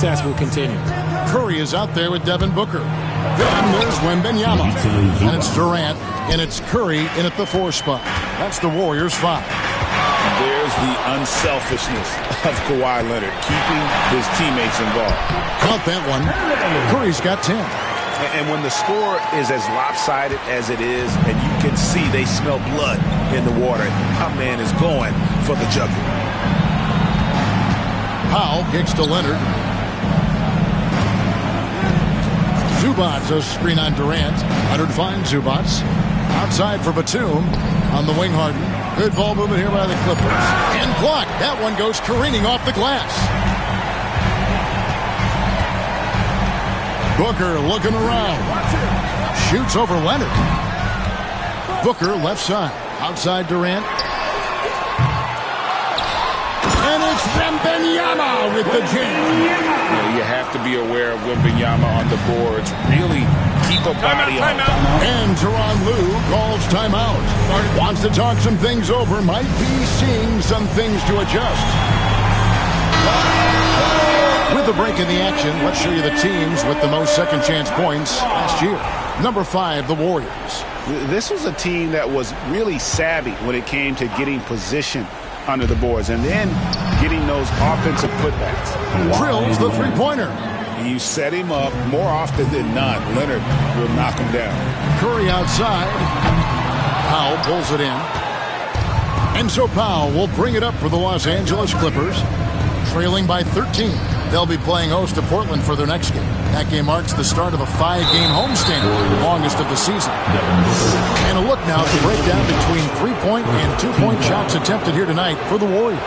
success will continue. Curry is out there with Devin Booker. Then there's Wembanyama. And it's Durant, and it's Curry in at the 4 spot. That's the Warriors' 5. There's the unselfishness of Kawhi Leonard, keeping his teammates involved. Count that one. Curry's got 10. And when the score is as lopsided as it is, and you can see they smell blood in the water, my man is going for the jugular. Powell kicks to Leonard. Zubac a screen on Durant. Leonard finds Zubac. Outside for Batum. On the wing, Harden. Good ball movement here by the Clippers. And blocked. That one goes careening off the glass. Booker looking around. Shoots over Leonard. Booker left side. Outside Durant. And it's Wembanyama with the jam. You have to be aware of Wembanyama on the boards. Really keep a body on. And Tyronn Lue calls timeout. Wants to talk some things over. Might be seeing some things to adjust. With the break in the action, let's show you the teams with the most second chance points last year. Number 5, the Warriors. This was a team that was really savvy when it came to getting position under the boards and then getting those offensive putbacks. Drills the three-pointer. You set him up more often than not. Leonard will knock him down. Curry outside. Powell pulls it in. And so Powell will bring it up for the Los Angeles Clippers, trailing by 13. They'll be playing host to Portland for their next game. That game marks the start of a 5-game homestand, the longest of the season. And a look now at the breakdown between 3-point and 2-point shots attempted here tonight for the Warriors.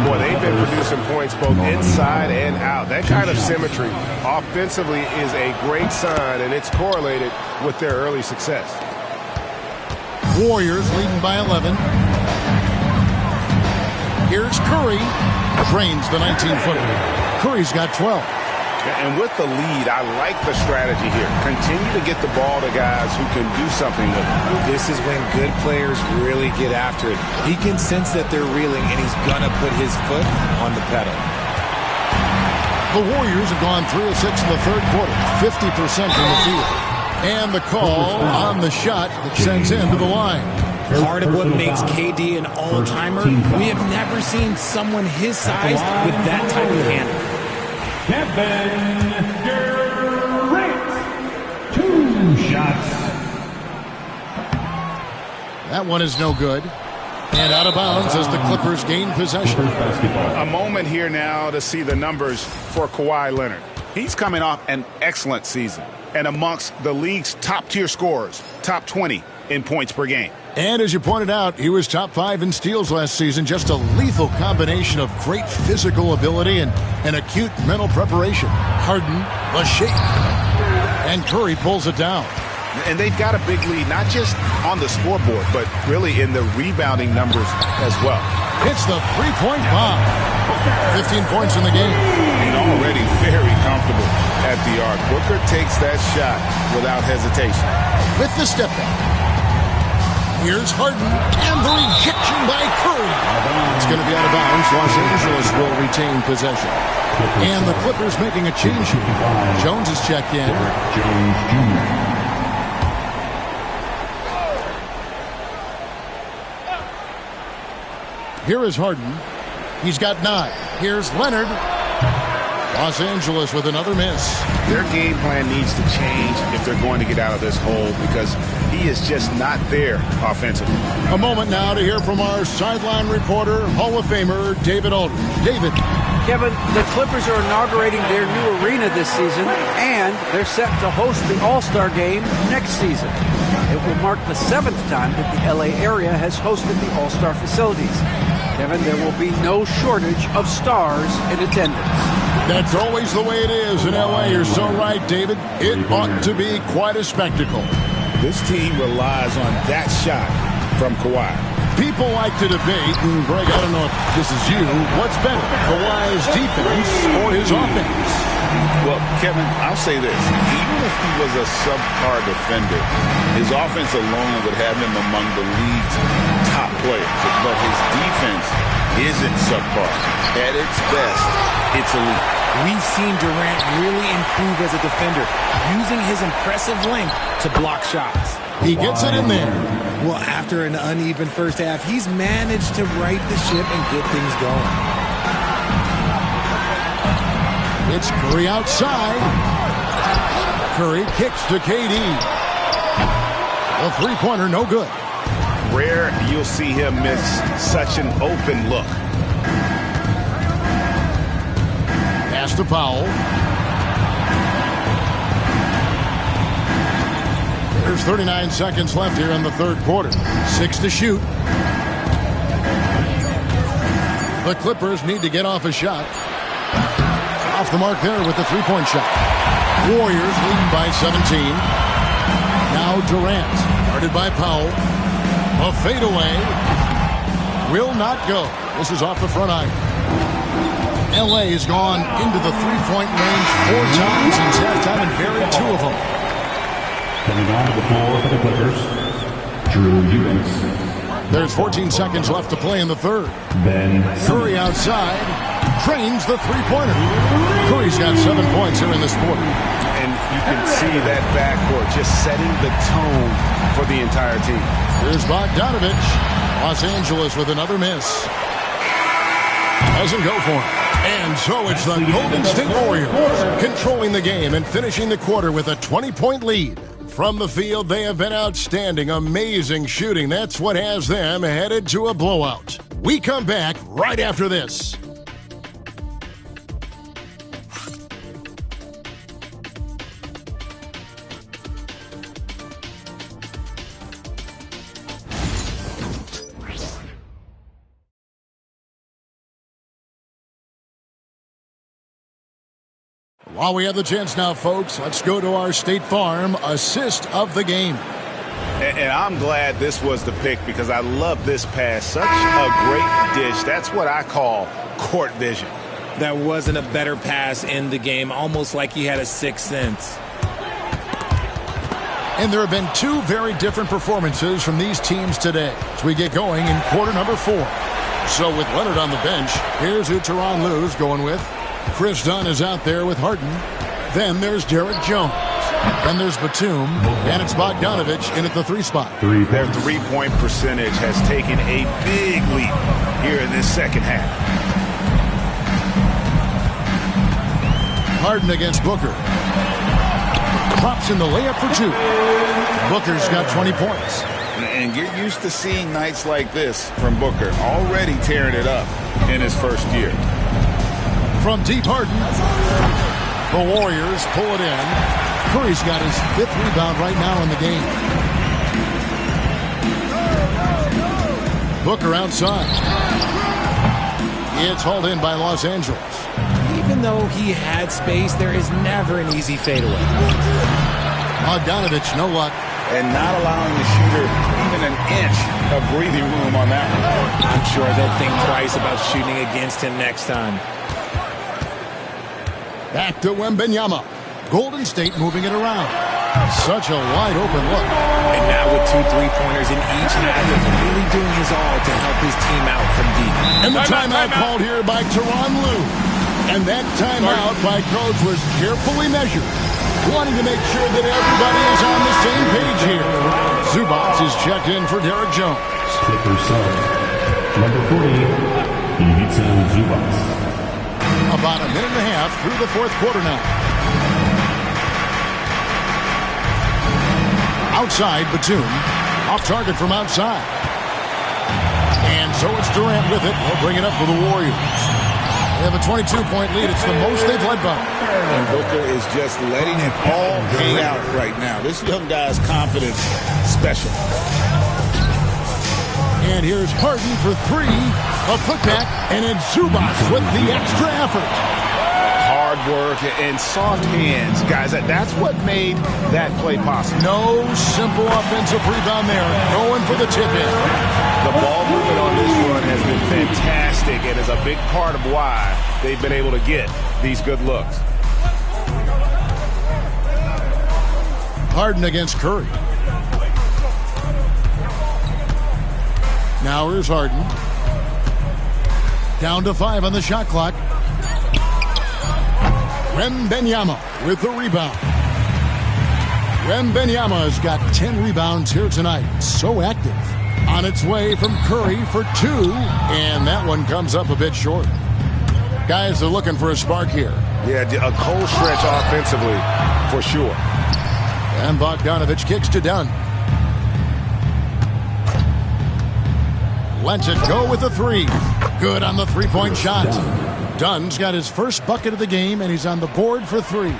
Boy, they've been producing points both inside and out. That kind of symmetry offensively is a great sign, and it's correlated with their early success. Warriors leading by 11. Here's Curry. Drains the 19-footer. Curry's got 12. And with the lead, I like the strategy here. Continue to get the ball to guys who can do something with it. This is when good players really get after it. He can sense that they're reeling, and he's going to put his foot on the pedal. The Warriors have gone 3 of 6 in the third quarter, 50% from the field. And the call on the shot that sends him to the line. Part of what makes KD an all-timer, we have never seen someone his size with that type of handle. Kevin Durant, 2 shots. That one is no good. And out of bounds as the Clippers gain possession. A moment here now to see the numbers for Kawhi Leonard. He's coming off an excellent season and amongst the league's top-tier scorers, top 20 in points per game. And as you pointed out, he was top 5 in steals last season. Just a lethal combination of great physical ability and acute mental preparation. Harden, the shake. And Curry pulls it down. And they've got a big lead, not just on the scoreboard, but really in the rebounding numbers as well. Hits the three-point bomb. 15 points in the game. And already very comfortable at the arc. Booker takes that shot without hesitation. With the step back. Here's Harden, and the rejection by Curry. It's going to be out of bounds. Los Angeles will retain possession. And the Clippers making a change here. Jones is checked in. Here is Harden. He's got 9. Here's Leonard. Los Angeles with another miss. Their game plan needs to change if they're going to get out of this hole because he is just not there offensively. A moment now to hear from our sideline reporter, Hall of Famer David Aldridge. David. Kevin, the Clippers are inaugurating their new arena this season, and they're set to host the All-Star Game next season. It will mark the 7th time that the LA area has hosted the All-Star facilities. Kevin, there will be no shortage of stars in attendance. That's always the way it is in L.A. You're so right, David. It ought to be quite a spectacle. This team relies on that shot from Kawhi. People like to debate, and Greg, I don't know if this is you, what's better, Kawhi's defense or his offense? Well, Kevin, I'll say this. Even if he was a subpar defender, his offense alone would have him among the league's top players. But his defense isn't subpar. At its best, it's elite. We've seen Durant really improve as a defender, using his impressive length to block shots. He gets it in there. Well, after an uneven first half, he's managed to right the ship and get things going. It's Curry outside. Curry kicks to KD. A three-pointer, no good. Rare you'll see him miss such an open look. Pass to Powell. There's 39 seconds left here in the third quarter. 6 to shoot. The Clippers need to get off a shot. Off the mark there with the three-point shot. Warriors leading by 17. Now Durant, guarded by Powell. A fadeaway. Will not go. This is off the front iron. LA has gone into the three-point range 4 times since halftime and buried 2 of them. Coming on to the floor for the Clippers, Drew Eubanks. There's 14 seconds left to play in the third. Ben Curry outside. Trains the three-pointer. Curry's got 7 points here in this quarter. And you can see that backcourt just setting the tone for the entire team. Here's Bogdanovich. Los Angeles with another miss. Doesn't go for him. And so it's the Golden State Warriors controlling the game and finishing the quarter with a 20-point lead. From the field, they have been outstanding, amazing shooting. That's what has them headed to a blowout. We come back right after this. While we have the chance now, folks, let's go to our State Farm assist of the game. And I'm glad this was the pick because I love this pass. Such a great dish. That's what I call court vision. That wasn't a better pass in the game, almost like he had a sixth sense. And there have been 2 very different performances from these teams today as we get going in quarter number 4. So with Leonard on the bench, here's who Tyronn Lue's going with. Chris Dunn is out there with Harden. Then there's Derek Jones. Then there's Batum. And it's Bogdanovich in at the 3 spot. Their three-point percentage has taken a big leap here in this second half. Harden against Booker. Drops in the layup for 2. Booker's got 20 points. And get used to seeing nights like this from Booker. Already tearing it up in his first year. From deep, Harden. The Warriors pull it in. Curry's got his 5th rebound right now in the game. Booker outside. It's hauled in by Los Angeles. Even though he had space, there is never an easy fadeaway. Bogdanovich, no luck. And not allowing the shooter even an inch of breathing room on that one. I'm sure they'll think twice about shooting against him next time. Back to Wembanyama. Golden State moving it around. Such a wide open look. And now with 2 3-pointers in each half, he's really doing his all to help his team out from deep. And the timeout called here by Tyronn Lue. And that timeout by Coach was carefully measured, wanting to make sure that everybody is on the same page here. Zubac is checked in for Derek Jones. Clippers sub, number 40, Ivica Zubac. About a minute and a half through the 4th quarter now. Outside, Batum. Off target from outside. And so it's Durant with it. He'll bring it up for the Warriors. They have a 22-point lead. It's the most they've led by. And Booker is just letting it all hang out right now. This young guy's confidence special. And here's Harden for 3. A putback, and it's Zubac with the extra effort. Hard work and soft hands. Guys, that's what made that play possible. No simple offensive rebound there. Going for the tip-in. The ball movement on this run has been fantastic and is a big part of why they've been able to get these good looks. Harden against Curry. Now here's Harden. Down to 5 on the shot clock. Wembanyama with the rebound. Wembanyama's got 10 rebounds here tonight. So active. On its way from Curry for 2, and that one comes up a bit short. Guys are looking for a spark here. Yeah, a cold stretch offensively for sure. And Bogdanovich kicks to Dunn. Lets it go with the 3. Good on the 3-point shot. Dunn's got his first bucket of the game, and he's on the board for 3.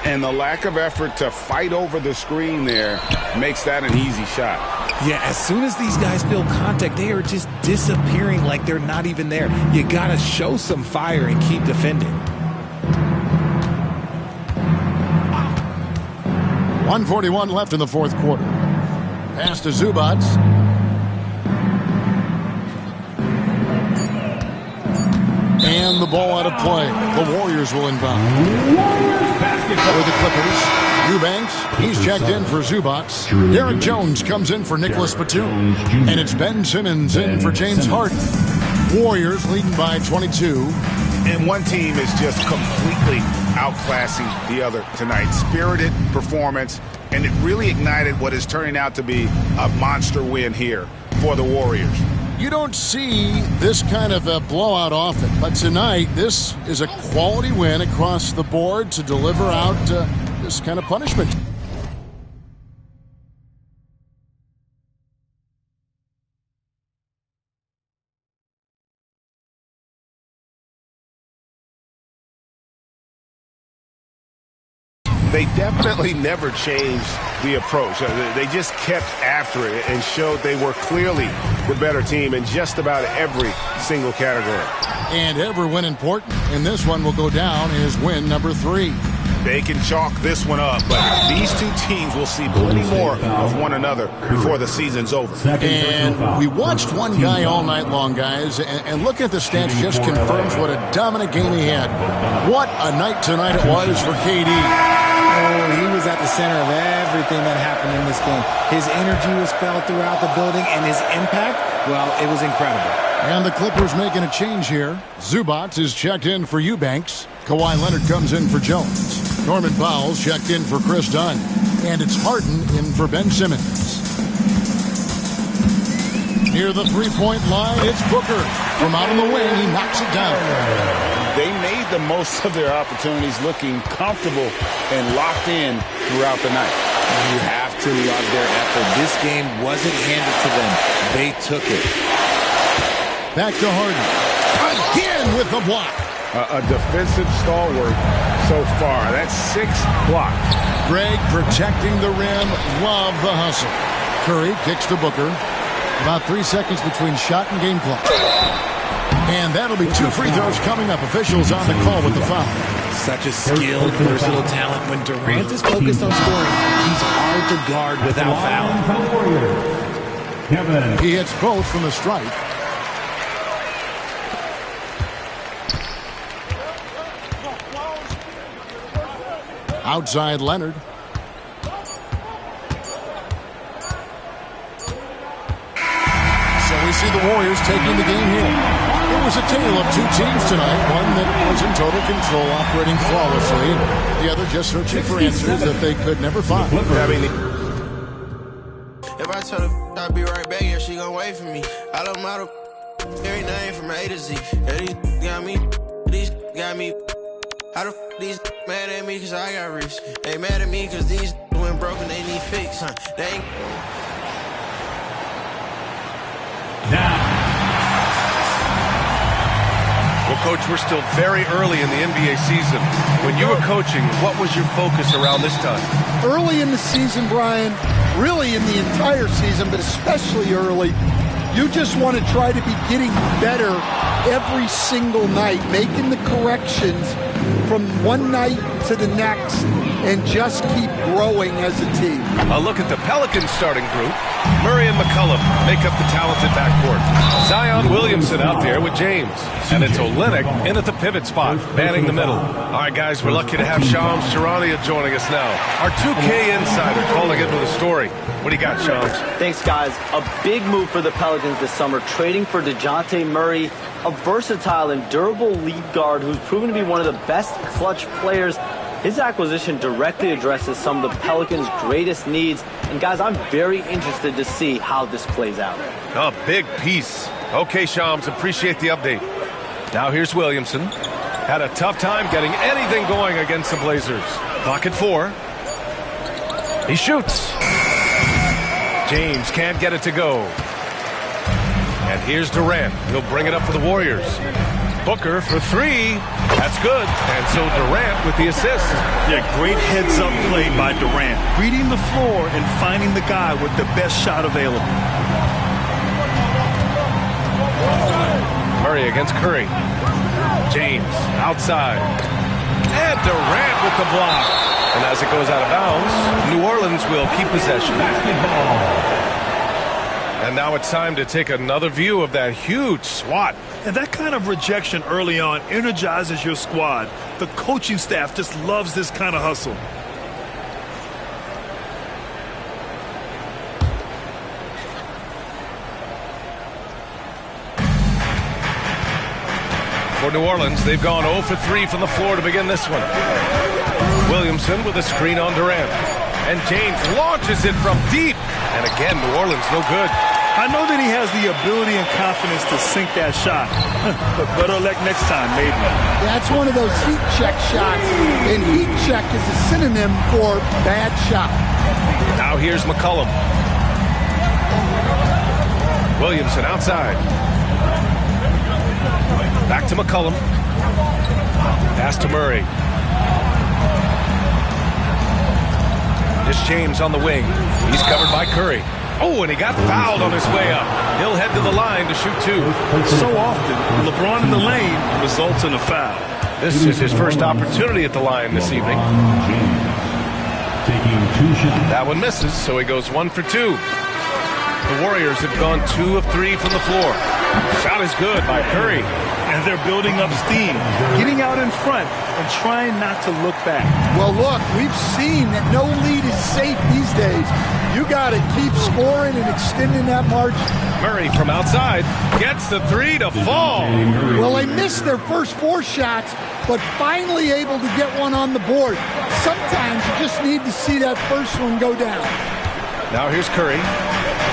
And the lack of effort to fight over the screen there makes that an easy shot. Yeah, as soon as these guys feel contact, they are just disappearing like they're not even there. You got to show some fire and keep defending. 1:41 left in the fourth quarter. Pass to Zubac. And the ball out of play. The Warriors will inbound. For the Clippers, Eubanks, he's checked in for Zubac. Derek Jones comes in for Nicholas Batum. And it's Ben Simmons in for James Harden. Warriors leading by 22. And one team is just completely outclassing the other tonight. Spirited performance, and it really ignited what is turning out to be a monster win here for the Warriors. You don't see this kind of a blowout often, but tonight this is a quality win across the board to deliver out this kind of punishment. They definitely never changed the approach. They just kept after it and showed they were clearly the better team in just about every single category. And every win important, and this one will go down as win number 3. They can chalk this one up, but these two teams will see plenty more of one another before the season's over. And we watched one guy all night long, guys, and looking at the stats just confirms what a dominant game he had. What a night tonight it was for KD. Oh, he was at the center of everything that happened in this game. His energy was felt throughout the building, and his impact, well, it was incredible. And the Clippers making a change here. Zubac is checked in for Eubanks. Kawhi Leonard comes in for Jones. Norman Powell's checked in for Chris Dunn. And it's Harden in for Ben Simmons. Near the three-point line, it's Booker. From out on the wing, he knocks it down. They made the most of their opportunities, looking comfortable and locked in throughout the night. You have to love their effort. This game wasn't handed to them. They took it. Back to Harden. Again with the block. A defensive stalwart so far. That's 6 blocks. Greg protecting the rim. Love the hustle. Curry kicks to Booker. About 3 seconds between shot and game clock. And that'll be 2 free throws coming up. Officials on the call with the foul. Such a skilled, versatile talent. When Durant is focused on scoring, he's hard to guard without fouling. He hits both from the stripe. Outside Leonard. So we see the Warriors taking the game here. It was a tale of 2 teams tonight. One that was in total control, operating flawlessly. The other just searching for answers that they could never find. If I tell her I'll be right back, yeah, she gon' wait for me. I love model everything from A to Z. Yeah, these got me. How the these mad at me cause I got rich? They mad at me cause these went broken, they need fix, huh? They ain't. Well, Coach, we're still very early in the NBA season. When you were coaching, what was your focus around this time? Early in the season, Brian, really in the entire season, but especially early, you just want to try to be getting better every single night, making the corrections from one night to the next, and just keep growing as a team. A look at the Pelicans starting group. Murray and McCollum make up the talented backcourt. Zion Williamson out there with James. And it's Olynyk in at the pivot spot, manning the middle. All right, guys, we're lucky to have Shams Charania joining us now. Our 2K insider calling in with a story. What do you got, Shams? Thanks, guys. A big move for the Pelicans this summer, trading for DeJounte Murray, a versatile and durable lead guard who's proven to be one of the best clutch players. His acquisition directly addresses some of the Pelicans' greatest needs. And, guys, I'm very interested to see how this plays out. A big piece. Okay, Shams, appreciate the update. Now here's Williamson. Had a tough time getting anything going against the Blazers. Clock at 4. He shoots. James can't get it to go. And here's Durant. He'll bring it up for the Warriors. Booker for 3. That's good. And so Durant with the assist. Yeah, great heads-up play by Durant. Reading the floor and finding the guy with the best shot available. Murray against Curry. James outside. And Durant with the block. And as it goes out of bounds, New Orleans will keep possession. And now it's time to take another view of that huge swat. And that kind of rejection early on energizes your squad. The coaching staff just loves this kind of hustle. For New Orleans, they've gone 0 for 3 from the floor to begin this one. Williamson with a screen on Durant. And James launches it from deep. And again, New Orleans no good. I know that he has the ability and confidence to sink that shot. But better luck next time, maybe. That's one of those heat check shots. And heat check is a synonym for bad shot. Now here's McCollum. Williamson outside. Back to McCollum. Pass to Murray. It's James on the wing. He's covered by Curry. Oh, and he got fouled on his way up. He'll head to the line to shoot 2. So often, LeBron in the lane results in a foul. This is his first opportunity at the line this evening. Taking 2 shots. That one misses, so he goes 1 for 2. The Warriors have gone 2 of 3 from the floor. Shot is good by Curry. And they're building up steam, getting out in front and trying not to look back. Well, look, we've seen that no lead is safe these days. You got to keep scoring and extending that margin. Murray from outside gets the 3 to fall. Well, they missed their first 4 shots, but finally able to get one on the board. Sometimes you just need to see that first one go down. Now here's Curry.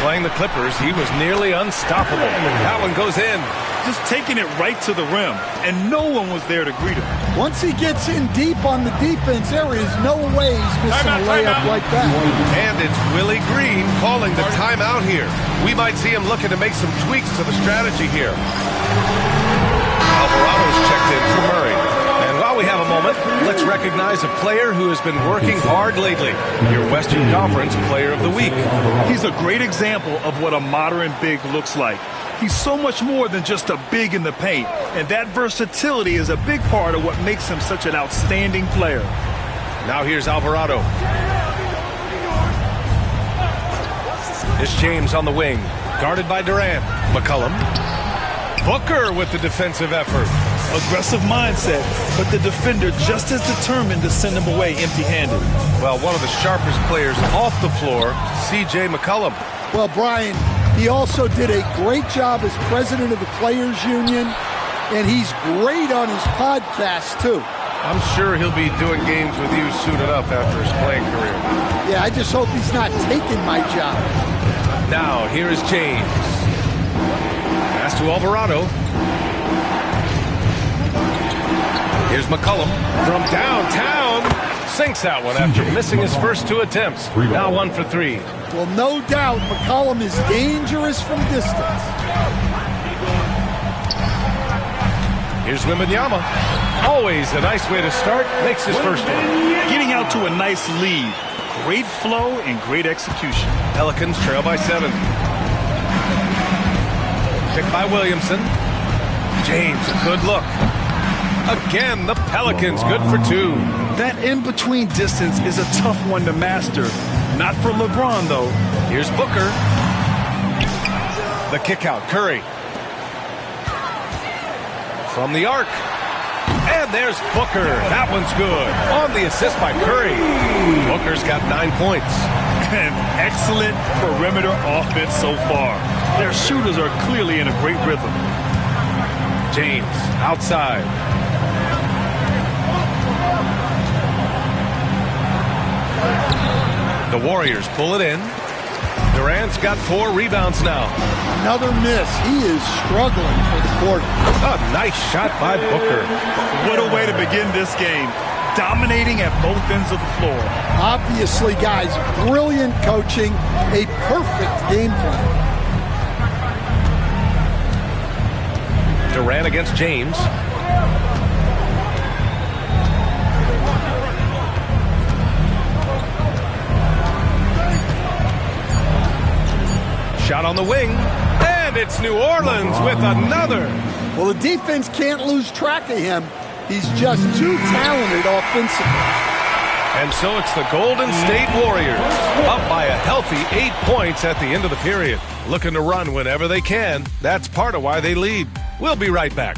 Playing the Clippers, he was nearly unstoppable. That one goes in. Just taking it right to the rim, and no one was there to greet him. Once he gets in deep on the defense, there is no way he's missing a layup like that. And it's Willie Green calling the timeout here. We might see him looking to make some tweaks to the strategy here. Alvarado's checked in for Murray. And while we have a moment, let's recognize a player who has been working hard lately. Your Western Conference Player of the Week. He's a great example of what a modern big looks like. He's so much more than just a big in the paint, and that versatility is a big part of what makes him such an outstanding player. Now here's Alvarado. It's James on the wing, guarded by Durant. McCollum. Booker with the defensive effort. Aggressive mindset, but the defender just as determined to send him away empty-handed. Well, one of the sharpest players off the floor, C.J. McCollum. Well, Brian, he also did a great job as president of the Players Union, and he's great on his podcast, too. I'm sure he'll be doing games with you soon enough after his playing career. Yeah, I just hope he's not taking my job. Now, here is James. Pass to Alvarado. Here's McCollum from downtown. Sinks that one after missing his first 2 attempts. Now 1 for 3. Well, no doubt McCollum is dangerous from distance. Here's Wembanyama. Always a nice way to start. Makes his first one. Getting out to a nice lead. Great flow and great execution. Pelicans trail by 7. Picked by Williamson. James, a good look. Again, the Pelicans good for 2. That in-between distance is a tough one to master. Not for LeBron, though. Here's Booker. The kick out. Curry. from the arc. And there's Booker. That one's good. On the assist by Curry. Booker's got 9 points. And excellent perimeter offense so far. Their shooters are clearly in a great rhythm. James outside. The Warriors pull it in. Durant's got 4 rebounds now. Another miss. He is struggling for the quarter. A nice shot by Booker. What a way to begin this game. Dominating at both ends of the floor. Obviously, guys, brilliant coaching. A perfect game plan. Durant against James. Shot on the wing, and it's New Orleans with another. Well, the defense can't lose track of him. He's just too talented offensively. And so it's the Golden State Warriors, up by a healthy 8 points at the end of the period. Looking to run whenever they can. That's part of why they lead. We'll be right back.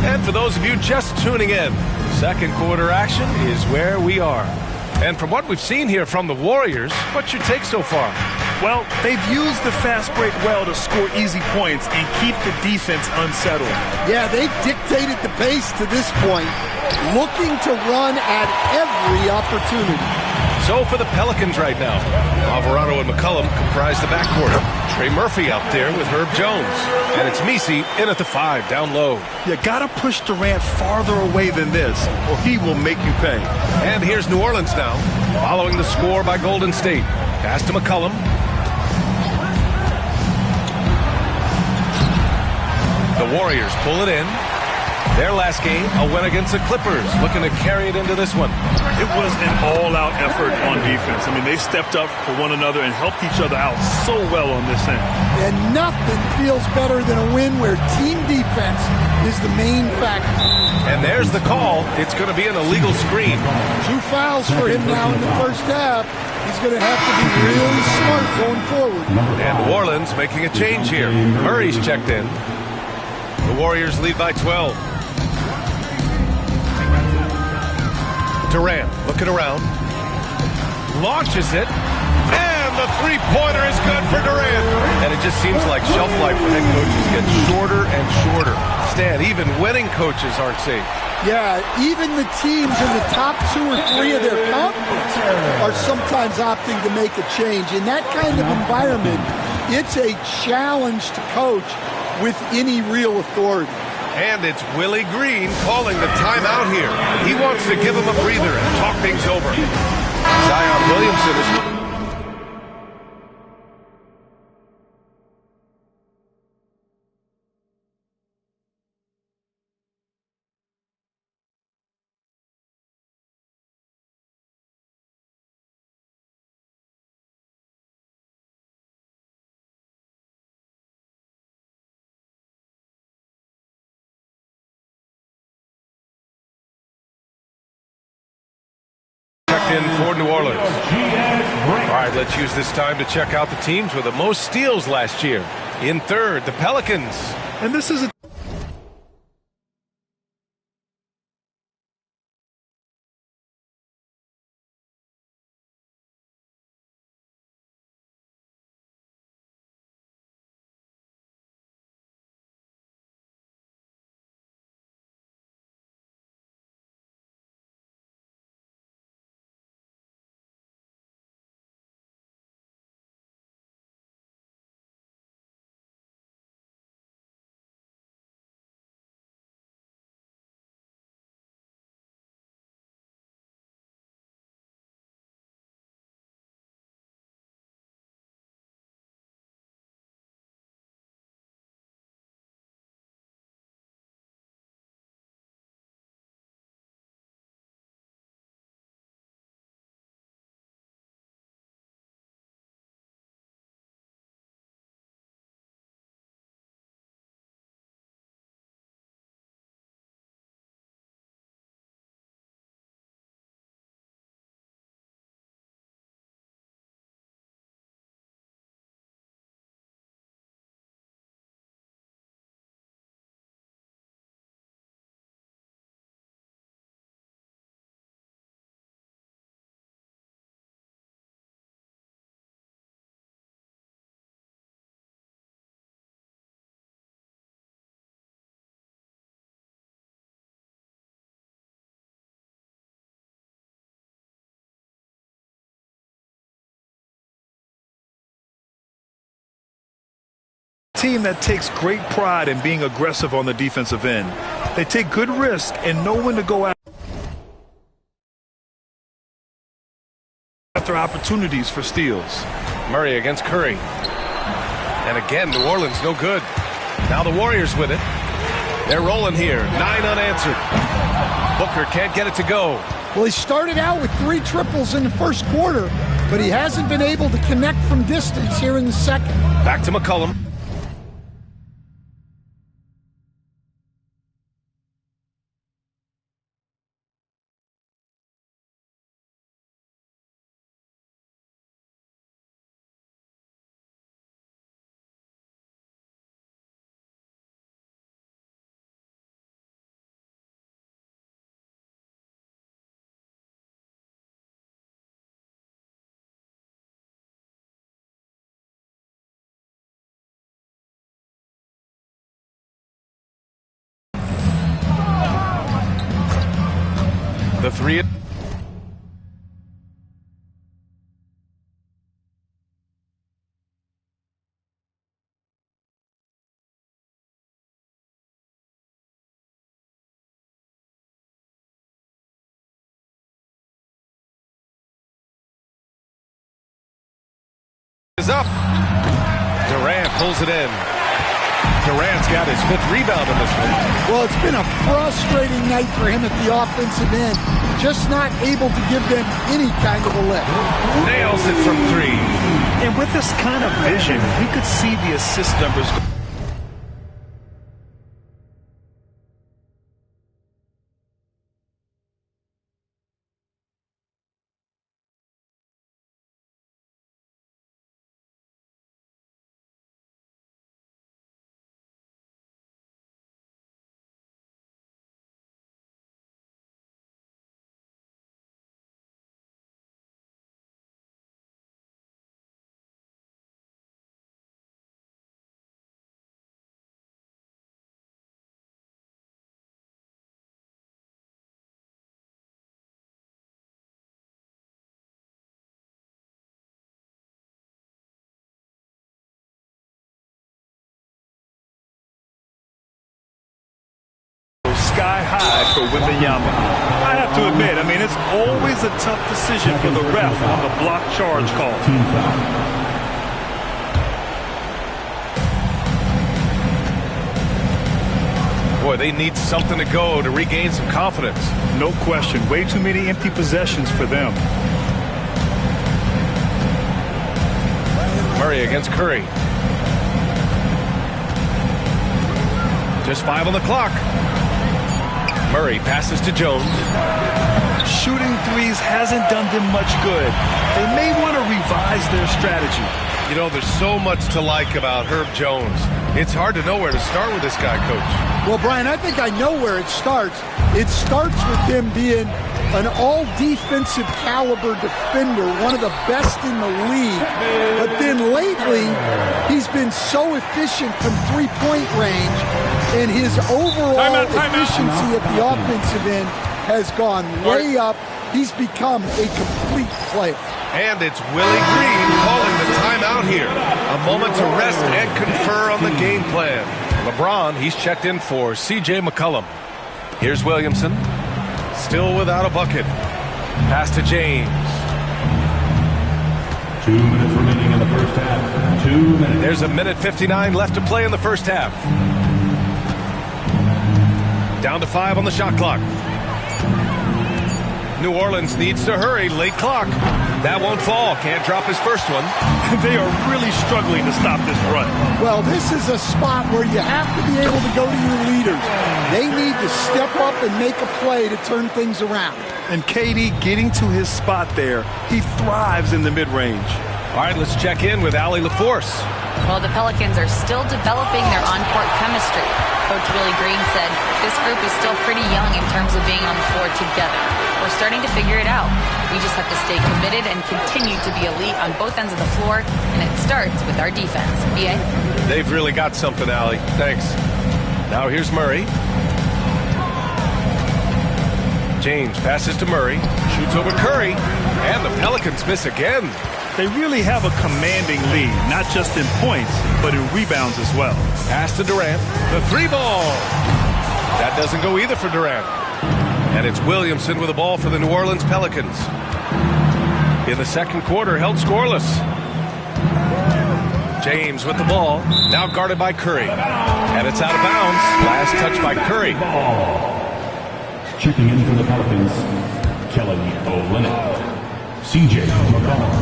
And for those of you just tuning in, second quarter action is where we are. And from what we've seen here from the Warriors, what's your take so far? Well, they've used the fast break well to score easy points and keep the defense unsettled. Yeah, they've dictated the pace to this point, looking to run at every opportunity. So for the Pelicans right now, Alvarado and McCollum comprise the backcourt. Trey Murphy out there with Herb Jones. And it's Messi in at the 5, down low. You got to push Durant farther away than this, or he will make you pay. And here's New Orleans now, following the score by Golden State. Pass to McCollum. The Warriors pull it in. Their last game, a win against the Clippers, looking to carry it into this one. It was an all-out effort on defense. I mean, they stepped up for one another and helped each other out so well on this end. And nothing feels better than a win where team defense is the main factor. And there's the call. It's going to be an illegal screen. 2 fouls for him now in the first half. He's going to have to be really smart going forward. And New Orleans making a change here. Murray's checked in. The Warriors lead by 12. Durant looking around, launches it, and the three-pointer is good for Durant. And it just seems like shelf life for head coaches gets shorter and shorter. Stan, even winning coaches aren't safe. Yeah, even the teams in the top 2 or 3 of their conference are sometimes opting to make a change. In that kind of environment, it's a challenge to coach with any real authority. And it's Willie Green calling the timeout here. He wants to give him a breather and talk things over. Zion Williamson is... in for New Orleans. All right, let's use this time to check out the teams with the most steals last year. In third, the Pelicans. And this is a team that takes great pride in being aggressive on the defensive end. They take good risk and know when to go after opportunities for steals. Murray against Curry. And again, New Orleans no good. Now the Warriors with it. They're rolling here. 9 unanswered. Booker can't get it to go. Well, he started out with 3 triples in the first quarter, but he hasn't been able to connect from distance here in the second. Back to McCollum. The three. Is up. Durant pulls it in. Durant's got his 5th rebound in this one. Well, it's been a frustrating night for him at the offensive end. Just not able to give them any kind of a lift. Nails it from 3. And with this kind of vision, we could see the assist numbers. Sky high for Wembanyama. I have to admit, it's always a tough decision for the ref on the block charge call. Boy, they need something to go to regain some confidence. No question. Way too many empty possessions for them. Murray against Curry. Just 5 on the clock. Murray passes to Jones. Shooting threes hasn't done them much good. They may want to revise their strategy. You know, there's so much to like about Herb Jones. It's hard to know where to start with this guy, Coach. Well, Brian, I think I know where it starts. It starts with him being an all-defensive caliber defender, one of the best in the league. But then lately, he's been so efficient from three-point range, and his overall efficiency at the offensive end has gone way up. He's become a complete player. And it's Willie Green calling the timeout here. A moment to rest and confer on the game plan. LeBron, he's checked in for C.J. McCollum. Here's Williamson. Still without a bucket. Pass to James. 2 minutes remaining in the first half. 2 minutes. There's a minute 59 left to play in the first half. Down to 5 on the shot clock. New Orleans needs to hurry. Late clock. That won't fall. Can't drop his first one. They are really struggling to stop this run. Well, this is a spot where you have to be able to go to your leaders. They need to step up and make a play to turn things around. And KD getting to his spot there, he thrives in the mid-range. All right, let's check in with Allie LaForce. Well, the Pelicans are still developing their on-court chemistry. Coach Willie Green said this group is still pretty young in terms of being on the floor together. We're starting to figure it out. We just have to stay committed and continue to be elite on both ends of the floor, and it starts with our defense. B.A.? They've really got something, Allie. Thanks. Now here's Murray. James passes to Murray. Shoots over Curry. And the Pelicans miss again. They really have a commanding lead, not just in points, but in rebounds as well. Pass to Durant. The 3-ball. That doesn't go either for Durant. And it's Williamson with the ball for the New Orleans Pelicans. In the second quarter, held scoreless. James with the ball. Now guarded by Curry. And it's out of bounds. Last touch by Curry. Checking in for the Pelicans, Kelly Olynyk. C.J. McCollum.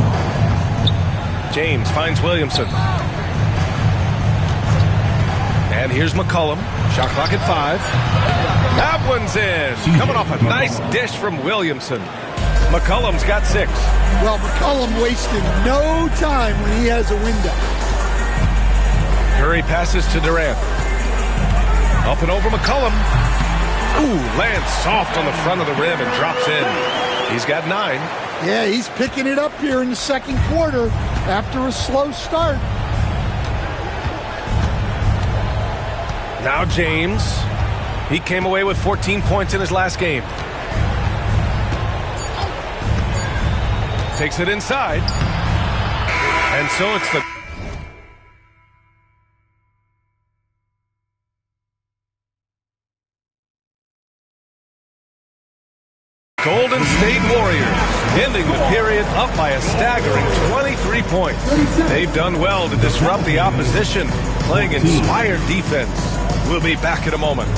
James finds Williamson. And here's McCollum. Shot clock at 5. That one's in. Coming off a nice dish from Williamson. McCollum's got 6. Well, McCollum wasted no time when he has a window. Curry passes to Durant. Up and over McCollum. Ooh, lands soft on the front of the rim and drops in. He's got 9. Yeah, he's picking it up here in the second quarter after a slow start. Now James. He came away with 14 points in his last game. Takes it inside. And so it's the Golden State Warriors ending the period up by a staggering 23 points. They've done well to disrupt the opposition, playing inspired defense. We'll be back in a moment.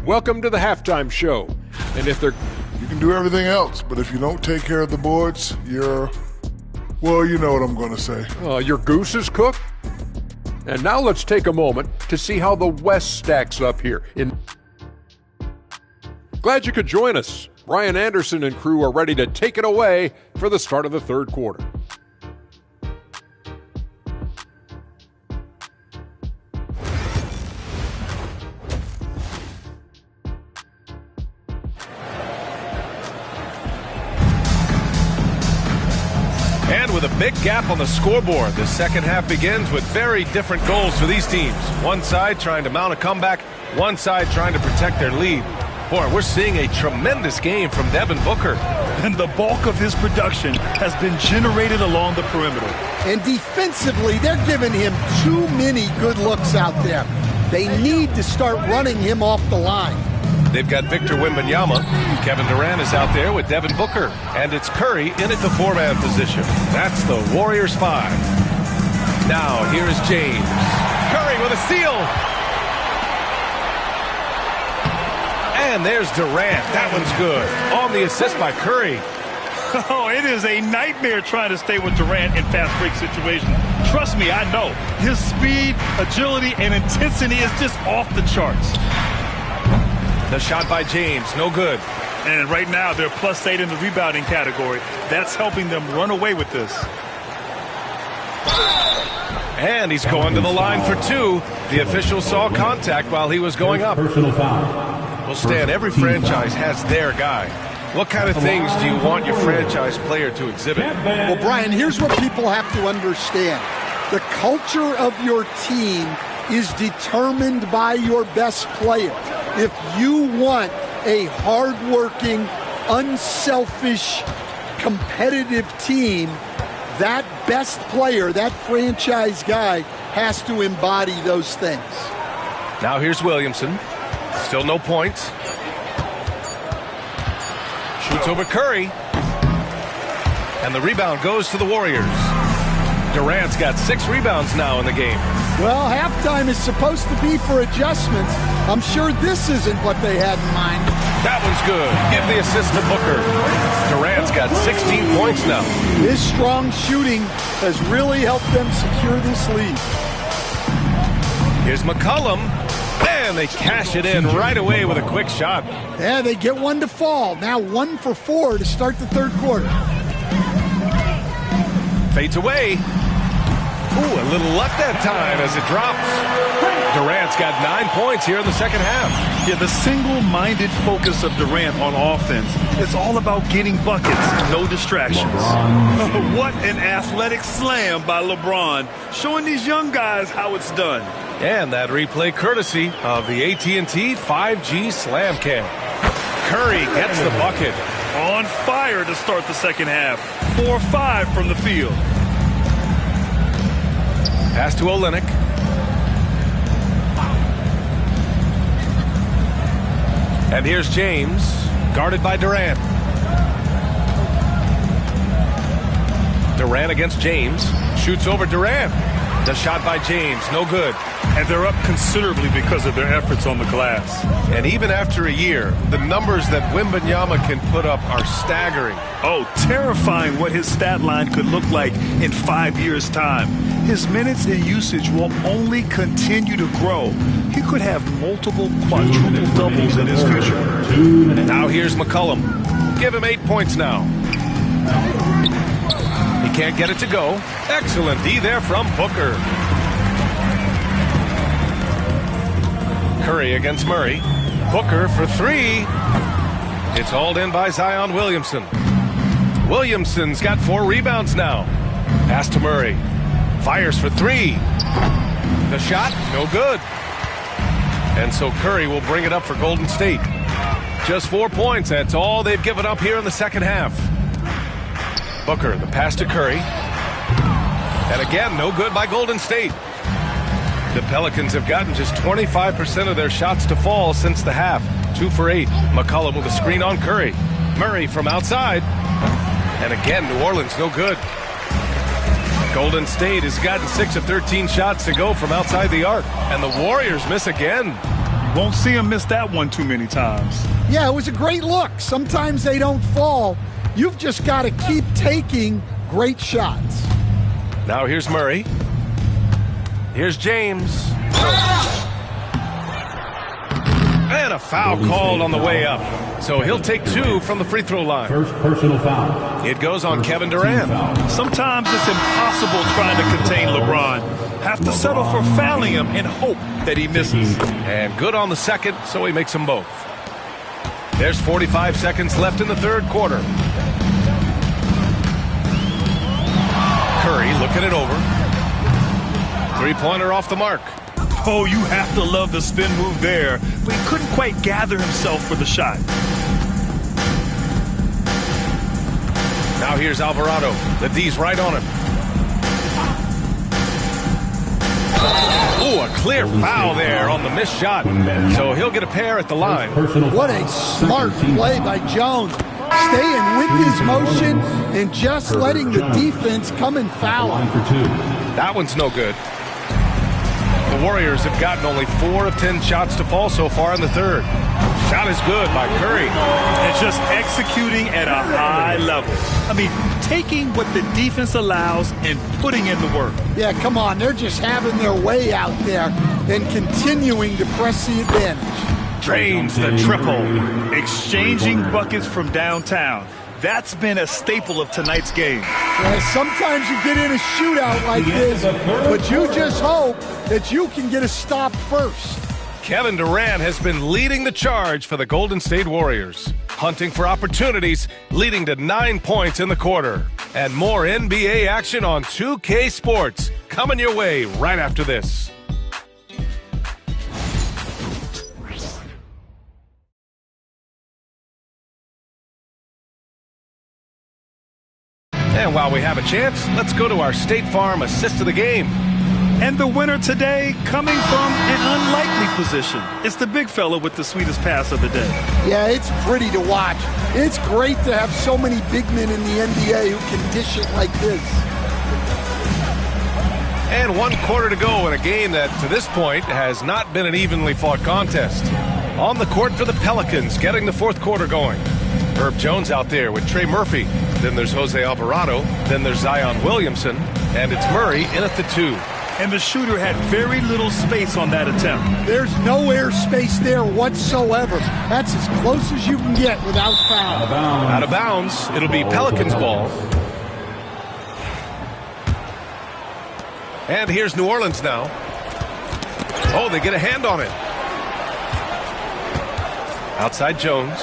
Welcome to the halftime show. And if they're... You can do everything else, but if you don't take care of the boards, you're... Well, you know what I'm going to say. Your goose is cooked? And now let's take a moment to see how the West stacks up here. Glad you could join us. Brian Anderson and crew are ready to take it away for the start of the third quarter. And with a big gap on the scoreboard, the second half begins with very different goals for these teams. One side trying to mount a comeback, one side trying to protect their lead. Boy, we're seeing a tremendous game from Devin Booker. And the bulk of his production has been generated along the perimeter. And defensively, they're giving him too many good looks out there. They need to start running him off the line. They've got Victor Wembanyama. Kevin Durant is out there with Devin Booker. And it's Curry in at the four-man position. That's the Warriors 5. Now, here is James. Curry with a steal. And there's Durant. That one's good. On the assist by Curry. Oh, it is a nightmare trying to stay with Durant in fast break situations. Trust me, I know. His speed, agility, and intensity is just off the charts. The shot by James, no good. And right now, they're +8 in the rebounding category. That's helping them run away with this. And he's going to the line for two. The official saw contact while he was going up. Personal foul. Well, Stan, every franchise has their guy. What kind of things do you want your franchise player to exhibit? Well, Brian, here's what people have to understand. The culture of your team is determined by your best player. If you want a hardworking, unselfish, competitive team, that best player, that franchise guy, has to embody those things. Now here's Williamson. Still no points. Shoots over Curry. And the rebound goes to the Warriors. Durant's got 6 rebounds now in the game. Well, halftime is supposed to be for adjustments. I'm sure this isn't what they had in mind. That one's good. Give the assist to Booker. Durant's got 16 points now. His strong shooting has really helped them secure this lead. Here's McCollum. And they cash it in right away with a quick shot. Yeah, they get one to fall. Now 1 for 4 to start the third quarter. Fades away. Ooh, a little left that time as it drops. Durant's got 9 points here in the second half. Yeah, the single-minded focus of Durant on offense. It's all about getting buckets, no distractions. What an athletic slam by LeBron, showing these young guys how it's done. And that replay courtesy of the AT&T 5G Slam Cam. Curry gets the bucket. On fire to start the second half. 4-5 from the field. Pass to Olynyk. And here's James, guarded by Durant. Durant against James. Shoots over Durant. The shot by James, no good. And they're up considerably because of their efforts on the glass. And even after a year, the numbers that Wembanyama can put up are staggering. Oh, terrifying what his stat line could look like in 5 years' time. His minutes and usage will only continue to grow. He could have multiple quadruple doubles in his future. Now here's McCollum. Give him 8 points now. He can't get it to go. Excellent D there from Booker. Curry against Murray. Booker for 3. It's hauled in by Zion Williamson. Williamson's got 4 rebounds now. Pass to Murray. Fires for three. The shot, no good. And so Curry will bring it up for Golden State. Just 4 points. That's all they've given up here in the second half. Booker, the pass to Curry. And again, no good by Golden State. The Pelicans have gotten just 25% of their shots to fall since the half. 2 for 8. McCollum with a screen on Curry. Murray from outside. And again, New Orleans, no good. Golden State has gotten 6 of 13 shots to go from outside the arc. And the Warriors miss again. You won't see them miss that one too many times. Yeah, it was a great look. Sometimes they don't fall. You've just got to keep taking great shots. Now here's Murray. Here's James. And a foul called on the way up. So he'll take 2 from the free throw line. First personal foul. It goes on Kevin Durant. Sometimes it's impossible trying to contain LeBron. Have to settle for fouling him and hope that he misses. And good on the second, so he makes them both. There's 45 seconds left in the third quarter. Curry looking it over. Three-pointer off the mark. Oh, you have to love the spin move there, but he couldn't quite gather himself for the shot. Now here's Alvarado. The D's right on him. Ooh, a clear foul there on the missed shot. So he'll get a pair at the line. What a smart play by Jones. Staying with his motion and just letting the defense come and foul him. That one's no good. The Warriors have gotten only 4 of 10 shots to fall so far in the third. Shot is good by Curry. And just executing at a high level. I mean, taking what the defense allows and putting in the work. Yeah, come on. They're just having their way out there and continuing to press the advantage. Drains the triple. Exchanging buckets from downtown. That's been a staple of tonight's game. Yeah, sometimes you get in a shootout like this, but you just hope that you can get a stop first. Kevin Durant has been leading the charge for the Golden State Warriors, hunting for opportunities, leading to 9 points in the quarter. And more NBA action on 2K Sports coming your way right after this. And while we have a chance, let's go to our State Farm assist of the game. And the winner today coming from an unlikely position. It's the big fella with the sweetest pass of the day. Yeah, it's pretty to watch. It's great to have so many big men in the NBA who can dish it like this. And 1 quarter to go in a game that, to this point, has not been an evenly fought contest. On the court for the Pelicans, getting the fourth quarter going. Herb Jones out there with Trey Murphy. Then there's Jose Alvarado. Then there's Zion Williamson. And it's Murray in at the 2. And the shooter had very little space on that attempt. There's no air space there whatsoever. That's as close as you can get without foul. Out of bounds. It'll be Pelicans ball. And here's New Orleans now. Oh, they get a hand on it. Outside Jones.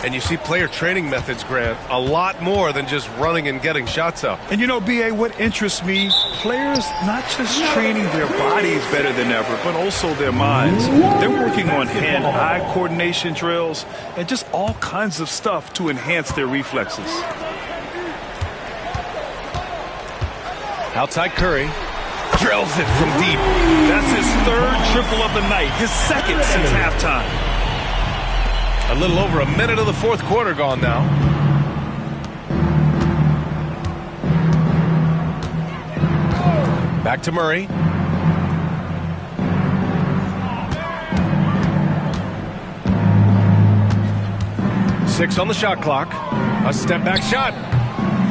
And you see player training methods, Grant, a lot more than just running and getting shots up. And you know, B.A., what interests me, players not just training their bodies better than ever, but also their minds. They're working on hand-eye coordination drills and just all kinds of stuff to enhance their reflexes. Outside Curry. Drills it from deep. That's his third triple of the night, his second since halftime. A little over a minute of the fourth quarter gone now. Back to Murray. Six on the shot clock. A step-back shot.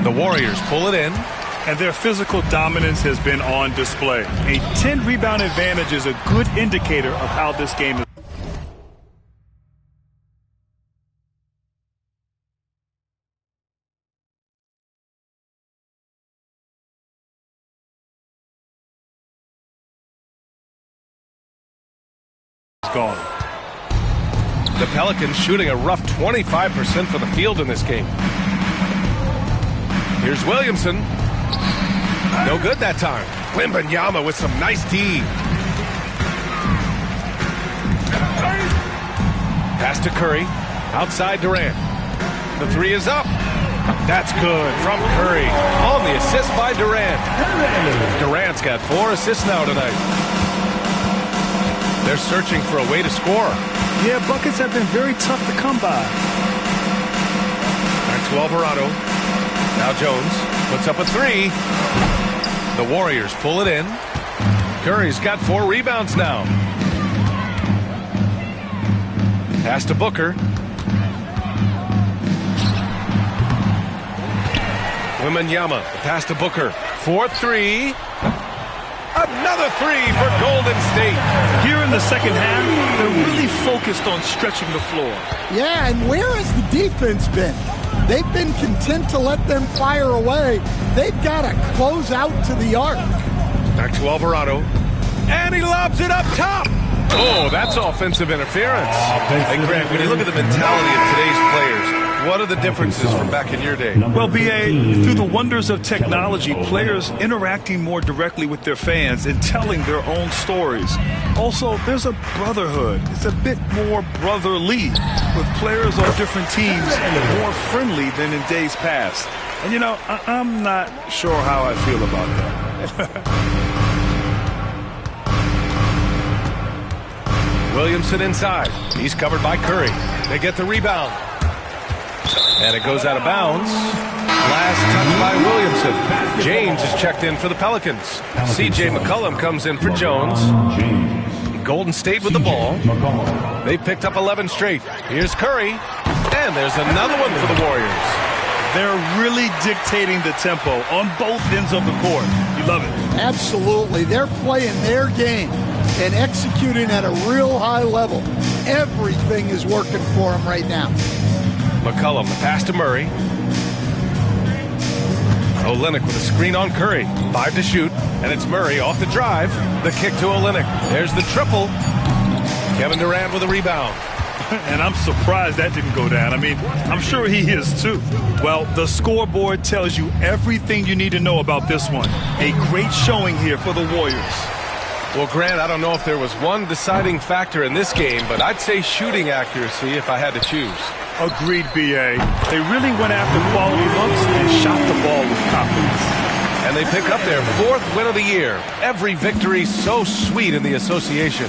The Warriors pull it in. And their physical dominance has been on display. A 10-rebound advantage is a good indicator of how this game is. Gone. The Pelicans shooting a rough 25% for the field in this game. Here's Williamson. No good that time. Wembanyama with some nice D. Pass to Curry. Outside Durant. The three is up. That's good from Curry. On the assist by Durant. Durant's got 4 assists now tonight. They're searching for a way to score. Yeah, buckets have been very tough to come by. Back to Alvarado. Now Jones puts up a 3. The Warriors pull it in. Curry's got 4 rebounds now. Pass to Booker. Wembanyama, pass to Booker. 4-3. Another 3 for Golden State. Here in the second half, they're really focused on stretching the floor. Yeah, and where has the defense been? They've been content to let them fire away. They've got to close out to the arc. Back to Alvarado. And he lobs it up top. Oh, that's offensive interference. Hey, Grant, when you look at the mentality of today's players, what are the differences from back in your day? Well, B.A., through the wonders of technology, players interacting more directly with their fans and telling their own stories. Also, there's a brotherhood. It's a bit more brotherly, with players on different teams and more friendly than in days past. And, you know, I'm not sure how I feel about that. Williamson inside. He's covered by Curry. They get the rebound. And it goes out of bounds. Last touch by Williamson. James is checked in for the Pelicans. C.J. McCollum comes in for Jones. Golden State with the ball. They picked up 11 straight. Here's Curry. And there's another one for the Warriors. They're really dictating the tempo on both ends of the court. You love it. Absolutely. They're playing their game and executing at a real high level. Everything is working for them right now. McCollum, the pass to Murray. Olynyk with a screen on Curry. 5 to shoot, and it's Murray off the drive. The kick to Olynyk. There's the triple. Kevin Durant with a rebound. And I'm surprised that didn't go down. I mean, I'm sure he is too. Well, the scoreboard tells you everything you need to know about this one. A great showing here for the Warriors. Well, Grant, I don't know if there was one deciding factor in this game, but I'd say shooting accuracy if I had to choose. Agreed, B.A. They really went after quality looks and shot the ball with confidence. And they pick up their 4th win of the year. Every victory so sweet in the association.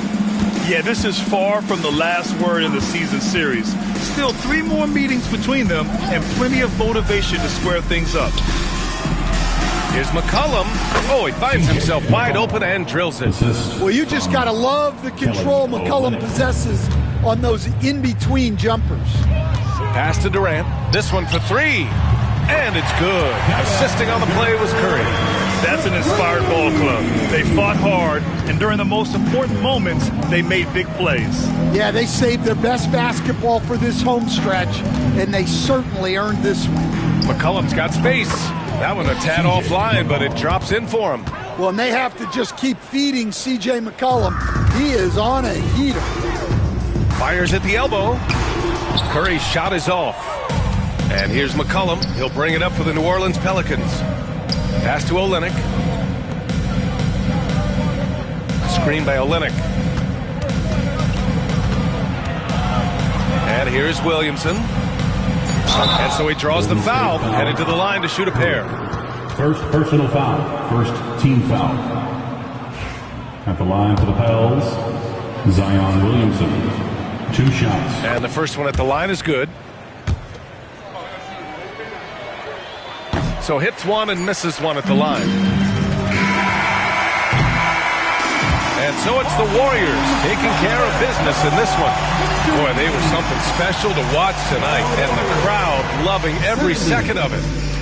Yeah, this is far from the last word in the season series. Still 3 more meetings between them and plenty of motivation to square things up. Here's McCollum. Oh, he finds himself wide open and drills it. Well, you just got to love the control McCollum possesses on those in-between jumpers. Pass to Durant. This one for 3. And it's good. Assisting on the play was Curry. That's an inspired ball club. They fought hard, and during the most important moments, they made big plays. Yeah, they saved their best basketball for this home stretch, and they certainly earned this one. McCollum's got space. That one a tad offline, but it drops in for him. Well, and they have to just keep feeding C.J. McCollum. He is on a heater. Fires at the elbow. Curry's shot is off. And here's McCollum. He'll bring it up for the New Orleans Pelicans. Pass to Olynyk. Screen by Olynyk. And here's Williamson. And so he draws the foul, headed to the line to shoot a pair. First personal foul. First team foul. At the line for the Pels, Zion Williamson. 2 shots. And the first one at the line is good. So hits one and misses one at the line. And so it's the Warriors taking care of business in this one. Boy, they were something special to watch tonight, and the crowd loving every second of it.